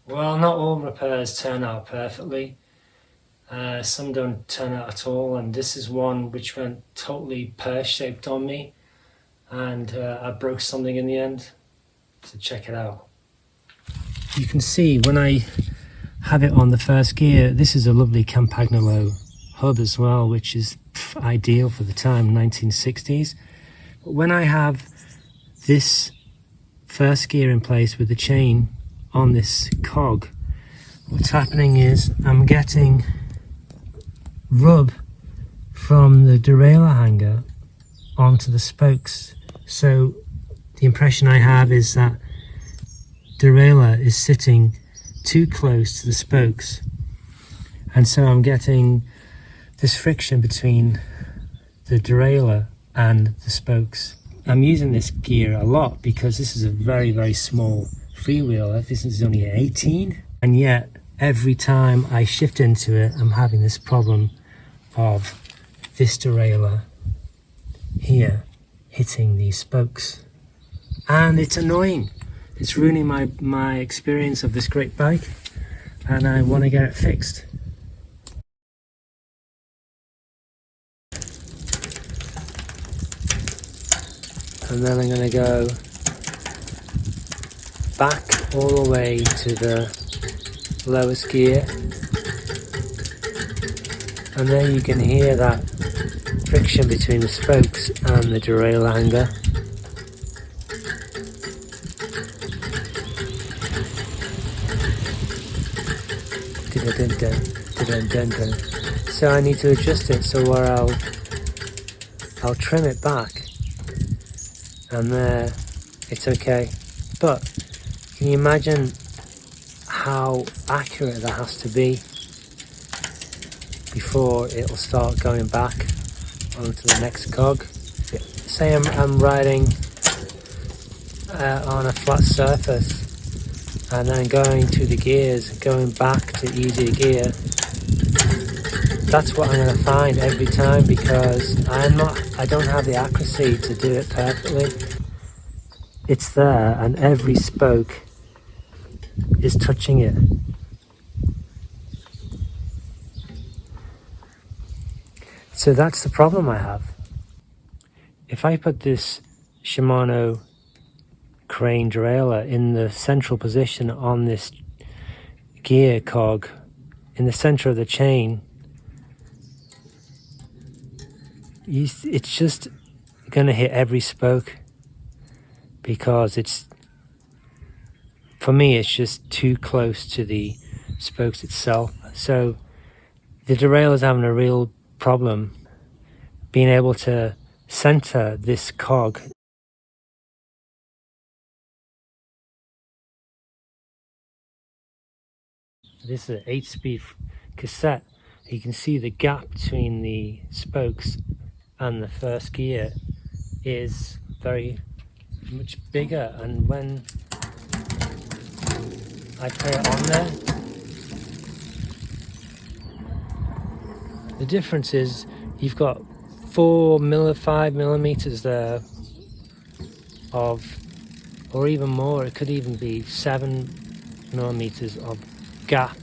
Well, not all repairs turn out perfectly. Some don't turn out at all, and this is one which went totally pear-shaped on me, and I broke something in the end. So check it out. You can see when I have it on the first gear, this is a lovely Campagnolo hub as well, which is ideal for the time, 1960s. But when I have this first gear in place with the chain on this cog, what's happening is I'm getting rub from the derailleur hanger onto the spokes. So the impression I have is that derailleur is sitting too close to the spokes, and so I'm getting this friction between the derailleur and the spokes. I'm using this gear a lot because this is a very small freewheeler. This is only an 18, and yet every time I shift into it I'm having this problem of this derailleur here hitting these spokes, and it's annoying. It's ruining my experience of this great bike, and I want to get it fixed. And then I'm going to go back all the way to the lowest gear, and there you can hear that friction between the spokes and the derailleur hanger. So I need to adjust it so where I'll trim it back, and there it's okay. But can you imagine how accurate that has to be before it'll start going back onto the next cog? Say I'm riding on a flat surface and then going to the gears, going back to easier gear. That's what I'm going to find every time, because I don't have the accuracy to do it perfectly. It's there and every spoke is touching it. So that's the problem I have. If I put this Shimano crane derailleur in the central position on this gear cog in the center of the chain, it's just gonna hit every spoke, because for me it's just too close to the spokes itself. So the derailleur is having a real problem being able to center this cog. This is an 8-speed cassette. You can see the gap between the spokes and the first gear is very much bigger, and when I put it on there, the difference is you've got 5 millimeters there of, or even more, it could even be 7 millimeters of gap.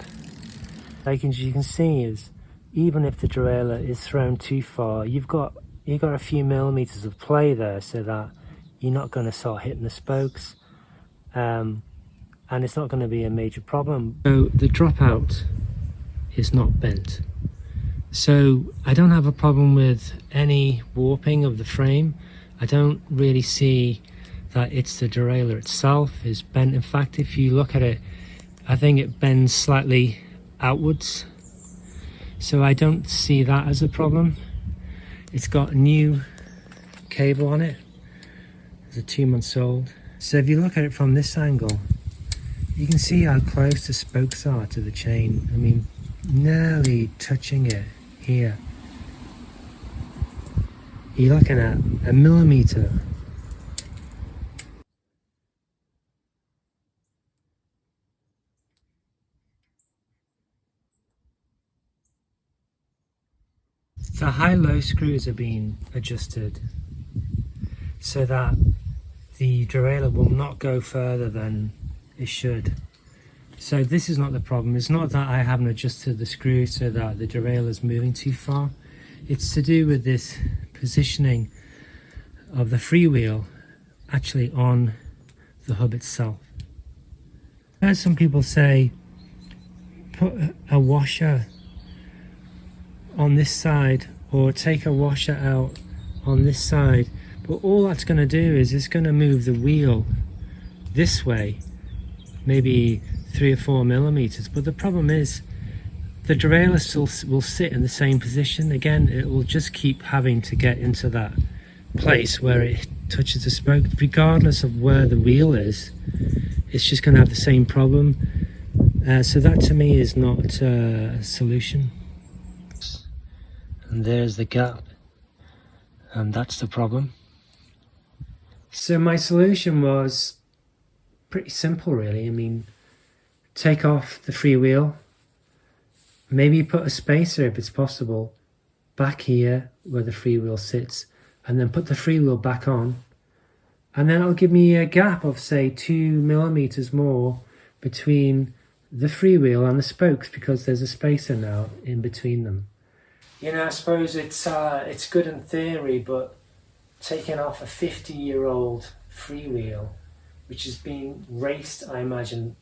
Like you can see, is even if the derailleur is thrown too far, you've got a few millimeters of play there, so that you're not going to start hitting the spokes, and it's not going to be a major problem. So the dropout is not bent, so I don't have a problem with any warping of the frame. I don't really see that it's the derailleur itself is bent. In fact, if you look at it, I think it bends slightly outwards, so I don't see that as a problem. It's got a new cable on it. It's a 2 months old. So if you look at it from this angle, you can see how close the spokes are to the chain. I mean, nearly touching it here. You're looking at a millimeter. The high-low screws are being adjusted so that the derailleur will not go further than it should. So this is not the problem. It's not that I haven't adjusted the screw so that the derailleur is moving too far. It's to do with this positioning of the freewheel actually on the hub itself. I've heard some people say put a washer on this side or take a washer out on this side, but all that's going to do is it's going to move the wheel this way, maybe 3 or 4 millimeters. But the problem is the derailleur still will sit in the same position. Again, it will just keep having to get into that place where it touches the spoke, regardless of where the wheel is. It's just going to have the same problem. So that to me is not a solution. And there's the gap, and that's the problem. So my solution was pretty simple, really. I mean, take off the freewheel, maybe put a spacer if it's possible back here where the freewheel sits, and then put the freewheel back on, and then it'll give me a gap of say 2 millimeters more between the freewheel and the spokes, because there's a spacer now in between them. You know, I suppose it's good in theory, but taking off a 50-year-old freewheel, which has been raced, I imagine,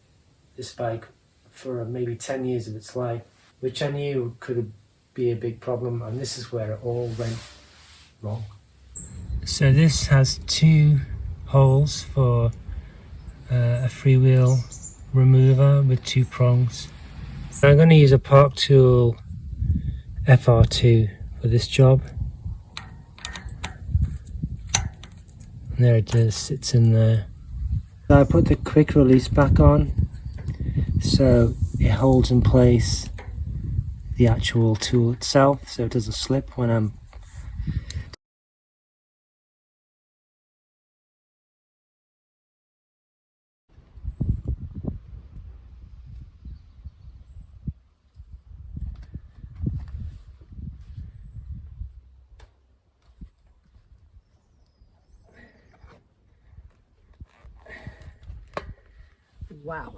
this bike for maybe 10 years of its life, which I knew could be a big problem, and this is where it all went wrong. So this has 2 holes for a freewheel remover with 2 prongs. I'm going to use a Park Tool FR2 for this job. And there it is, sits in there. I put the quick release back on so it holds in place the actual tool itself, so it doesn't slip when I'm wow.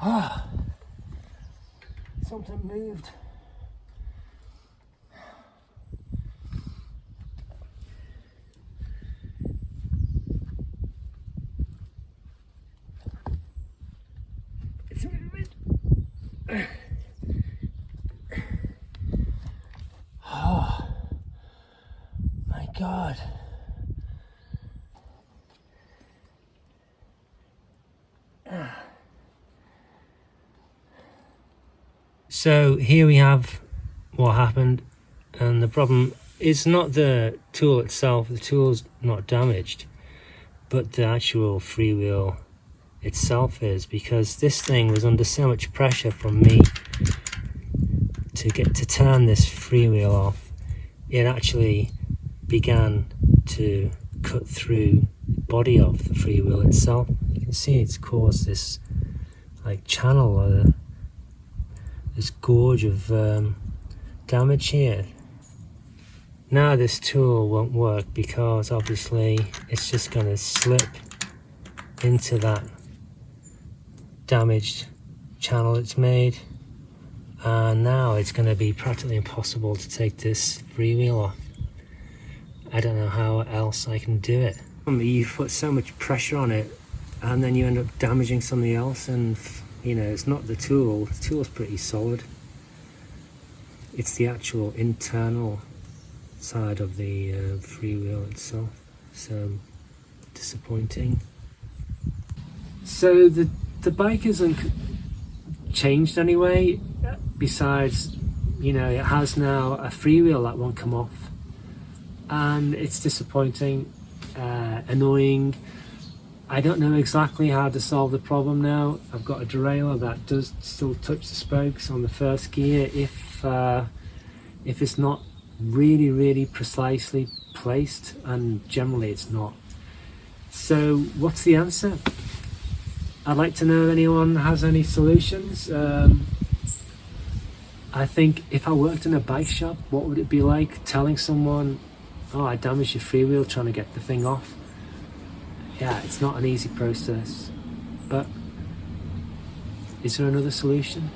Ah, something moved. It's moving. Oh my God. So here we have what happened, and the problem is not the tool itself. The tool's not damaged, but the actual freewheel itself is, because this thing was under so much pressure from me to turn this freewheel off. It actually began to cut through the body of the freewheel itself. You can see it's caused this like channel, this gorge of damage here. Now this tool won't work because obviously it's just going to slip into that damaged channel it's made, and now it's going to be practically impossible to take this freewheel off. I don't know how else I can do it. You put so much pressure on it and then you end up damaging something else, and you know, it's not the tool. The tool's pretty solid. It's the actual internal side of the freewheel itself. So disappointing. So the bike hasn't changed anyway, besides, you know, it has now a freewheel that won't come off, and it's disappointing, annoying. I don't know exactly how to solve the problem now. I've got a derailleur that does still touch the spokes on the first gear if it's not really precisely placed, and generally it's not. So what's the answer? I'd like to know if anyone has any solutions. I think if I worked in a bike shop, what would it be like telling someone, oh, I damaged your freewheel trying to get the thing off? Yeah, it's not an easy process, but is there another solution?